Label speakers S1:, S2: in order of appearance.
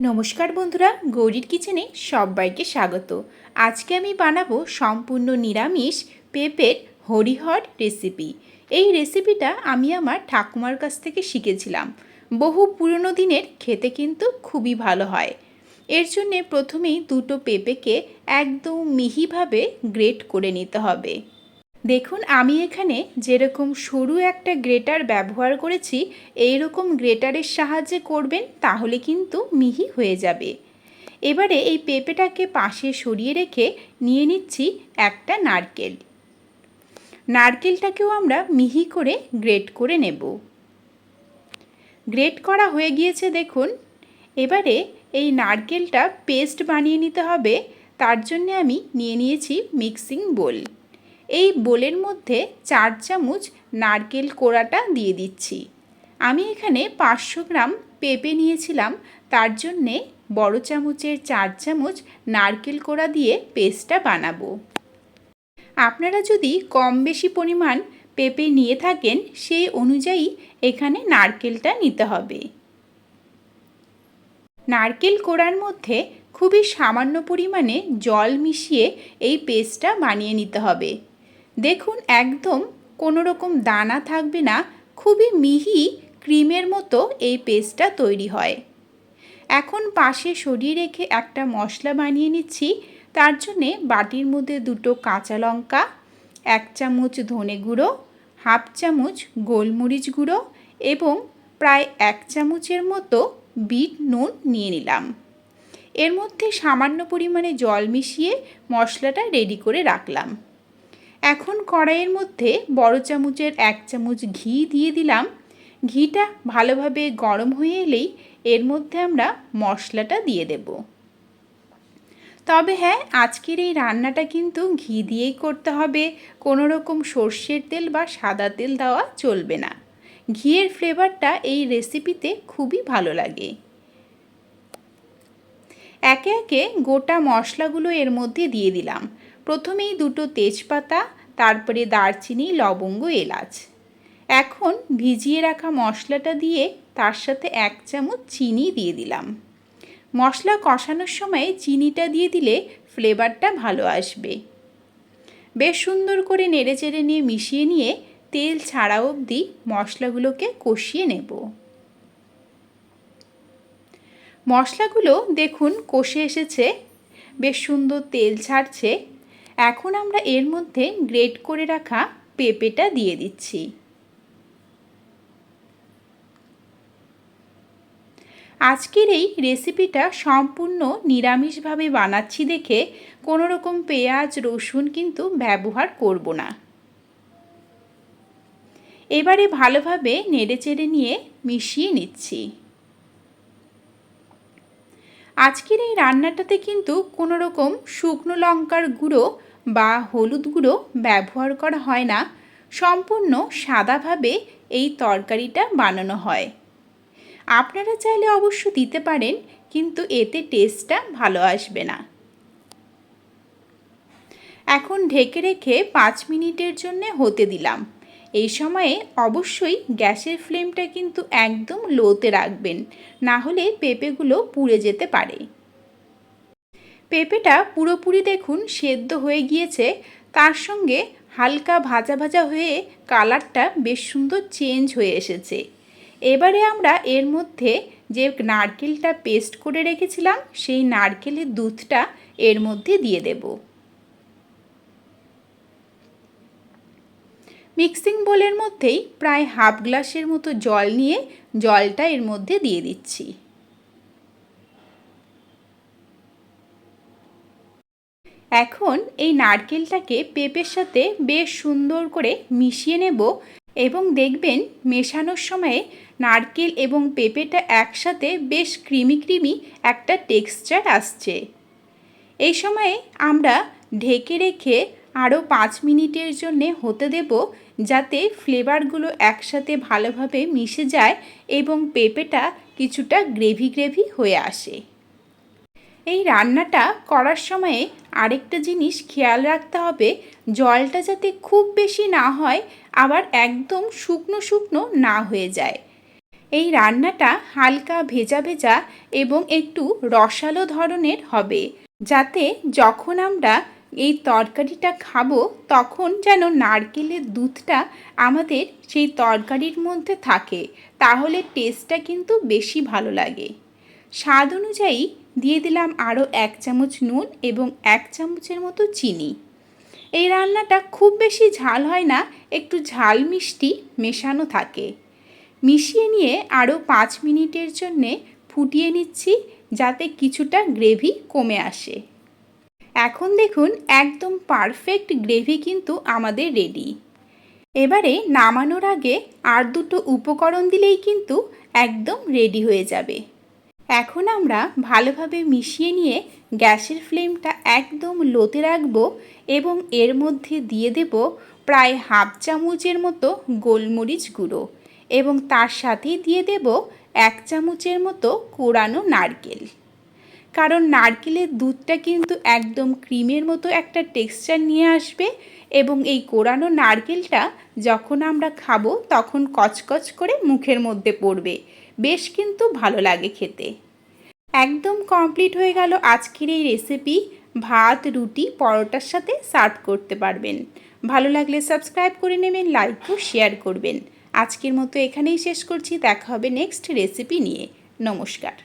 S1: নমস্কার বন্ধুরা, গৌরীর কিচেনে সবাইকে স্বাগত। আজকে আমি বানাবো সম্পূর্ণ নিরামিষ পেঁপের হরিহর রেসিপি। এই রেসিপিটা আমি আমার ঠাকুমার কাছ থেকে শিখেছিলাম। বহু পুরনো দিনের, খেতে কিন্তু খুবই ভালো হয়। এর জন্যে প্রথমেই দুটো পেঁপেকে একদম মিহিভাবে গ্রেট করে নিতে হবে। দেখুন, আমি এখানে যেরকম সরু একটা গ্রেটার ব্যবহার করেছি, এই রকম গ্রেটারের সাহায্যে করবেন, তাহলে কিন্তু মিহি হয়ে যাবে। এবারে এই পেঁপেটাকে পাশে সরিয়ে রেখে নিয়ে নিচ্ছি একটা নারকেল। নারকেলটাকেও আমরা মিহি করে গ্রেট করে নেব। গ্রেট করা হয়ে গিয়েছে দেখুন। এবারে এই নারকেলটা পেস্ট বানিয়ে নিতে হবে। তার জন্য আমি নিয়ে নিয়েছি মিক্সিং বোল। এই বোলের মধ্যে 4 চামচ নারকেল কোড়াটা দিয়ে দিচ্ছি। আমি এখানে 500 গ্রাম পেঁপে নিয়েছিলাম, তার জন্যে বড় চামচের 4 চামচ নারকেল কোড়া দিয়ে পেস্টটা বানাবো। আপনারা যদি কম বেশি পরিমাণ পেঁপে নিয়ে থাকেন, সেই অনুযায়ী এখানে নারকেলটা নিতে হবে। নারকেল কোড়ার মধ্যে খুবই সামান্য পরিমাণে জল মিশিয়ে এই পেস্টটা বানিয়ে নিতে হবে। দেখুন, একদম কোনো রকম দানা থাকবে না, খুবই মিহি ক্রিমের মতো এই পেস্টটা তৈরি হয়। এখন পাশে সরিয়ে রেখে একটা মশলা বানিয়ে নিচ্ছি। তার জন্যে বাটির মধ্যে 2টো কাঁচা লঙ্কা, 1 চামচ ধনে গুঁড়ো, হাফ চামচ গোলমরিচ গুঁড়ো এবং প্রায় 1 চামচের মতো বিট নুন নিয়ে নিলাম। এর মধ্যে সামান্য পরিমাণে জল মিশিয়ে মশলাটা রেডি করে রাখলাম। এখন কড়াইয়ের মধ্যে বড় চামচের 1 চামচ ঘি দিয়ে দিলাম। ঘিটা ভালোভাবে গরম হয়ে এলেই এর মধ্যে আমরা মশলাটা দিয়ে দেব। তবে হ্যাঁ, আজকের এই রান্নাটা কিন্তু ঘি দিয়েই করতে হবে। কোনো রকম সর্ষের তেল বা সাদা তেল দেওয়া চলবে না। ঘিয়ের ফ্লেভারটা এই রেসিপিতে খুবই ভালো লাগে। একে একে গোটা মশলাগুলো এর মধ্যে দিয়ে দিলাম। প্রথমেই 2টো তেজপাতা, তারপরে দারচিনি, লবঙ্গ, এলাচ। এখন ভিজিয়ে রাখা মশলাটা দিয়ে তার সাথে 1 চামচ চিনি দিয়ে দিলাম। মশলা কষানোর সময় চিনিটা দিয়ে দিলে ফ্লেভারটা ভালো আসবে। বেশ সুন্দর করে নেড়েচেড়ে নিয়ে মিশিয়ে নিয়ে তেল ছাড়া অবধি মশলাগুলোকে কষিয়ে নেব। মশলাগুলো দেখুন কষে এসেছে, বেশ সুন্দর তেল ছাড়ছে। এখন আমরা এর মধ্যে গ্রেট করে রাখা পেঁপেটা দিয়ে দিচ্ছি। আজকের এই রেসিপিটা সম্পূর্ণ নিরামিষভাবে বানাচ্ছি দেখে কোনো রকম পেঁয়াজ রসুন কিন্তু ব্যবহার করব না। এবারে ভালোভাবে নেড়েচেড়ে নিয়ে মিশিয়ে নিচ্ছি। আজকের এই রান্নাটাতে কিন্তু কোনো রকম শুকনো লঙ্কার গুঁড়ো বা হলুদ গুঁড়ো ব্যবহার করা হয় না। সম্পূর্ণ সাদাভাবে এই তরকারিটা বানানো হয়। আপনারা চাইলে অবশ্য দিতে পারেন, কিন্তু এতে টেস্টটা ভালো আসবে না। এখন ঢেকে রেখে 5 মিনিটের জন্য হতে দিলাম। এই সময়ে অবশ্যই গ্যাসের ফ্লেমটা কিন্তু একদম লোতে রাখবেন, না হলে পেঁপেগুলো পুড়ে যেতে পারে। পেঁপেটা পুরোপুরি দেখুন সেদ্ধ হয়ে গিয়েছে, তার সঙ্গে হালকা ভাজা ভাজা হয়ে কালারটা বেশ সুন্দর চেঞ্জ হয়ে এসেছে। এবারে আমরা এর মধ্যে যে নারকেলটা পেস্ট করে রেখেছিলাম, সেই নারকেলের দুধটা এর মধ্যে দিয়ে দেব। মিক্সিং বোলের মধ্যেই প্রায় হাফ গ্লাসের মতো জল নিয়ে জলটা এর মধ্যে দিয়ে দিচ্ছি। এখন এই নারকেলটাকে পেঁপের সাথে বেশ সুন্দর করে মিশিয়ে নেব এবং দেখবেন মেশানোর সময়ে নারকেল এবং পেঁপেটা একসাথে বেশ ক্রিমি ক্রিমি একটা টেক্সচার আসছে। এই সময়ে আমরা ঢেকে রেখে আরও 5 মিনিটের জন্যে হতে দেব, যাতে ফ্লেভারগুলো একসাথে ভালোভাবে মিশে যায় এবং পেঁপেটা কিছুটা গ্রেভি গ্রেভি হয়ে আসে। এই রান্নাটা করার সময়ে আরেকটা জিনিস খেয়াল রাখতে হবে, জলটা যাতে খুব বেশি না হয়, আবার একদম শুকনো শুকনো না হয়ে যায়। এই রান্নাটা হালকা ভেজা ভেজা এবং একটু রসালো ধরনের হবে, যাতে যখন আমরা এই তরকারিটা খাবো তখন যেন নারকেলের দুধটা আমাদের সেই তরকারির মধ্যে থাকে, তাহলে টেস্টটা কিন্তু বেশি ভালো লাগে। স্বাদ অনুযায়ী দিয়ে দিলাম আরও 1 চামচ নুন এবং 1 চামচের মতো চিনি। এই রান্নাটা খুব বেশি ঝাল হয় না, একটু ঝাল মিষ্টি মেশানো থাকে। মিশিয়ে নিয়ে আরও 5 মিনিটের জন্যে ফুটিয়ে নিচ্ছি, যাতে কিছুটা গ্রেভি কমে আসে। এখন দেখুন একদম পারফেক্ট গ্রেভি কিন্তু আমাদের রেডি। এবারে নামানোর আগে আর দুটো উপকরণ দিলেই কিন্তু একদম রেডি হয়ে যাবে। এখন আমরা ভালোভাবে মিশিয়ে নিয়ে গ্যাসের ফ্লেমটা একদম লোতে রাখবো এবং এর মধ্যে দিয়ে দেব প্রায় হাফ চামচের মতো গোলমরিচ গুঁড়ো এবং তার সাথেই দিয়ে দেব 1 চামচের মতো কোরানো নারকেল। কারণ নারকেলের দুধটা কিন্তু একদম ক্রিমের মতো একটা টেক্সচার নিয়ে আসবে এবং এই কোরানো নারকেলটা যখন আমরা খাবো তখন কচকচ করে মুখের মধ্যে পড়বে, বেশ কিন্তু ভালো লাগে খেতে। একদম কমপ্লিট হয়ে গেল আজকের এই রেসিপি। ভাত, রুটি, পরোটার সাথে সার্ভ করতে পারবেন। ভালো লাগলে সাবস্ক্রাইব করে নেবেন, লাইক ও শেয়ার করবেন। আজকের মতো এখানেই শেষ করছি, দেখা হবে নেক্সট রেসিপি নিয়ে। নমস্কার।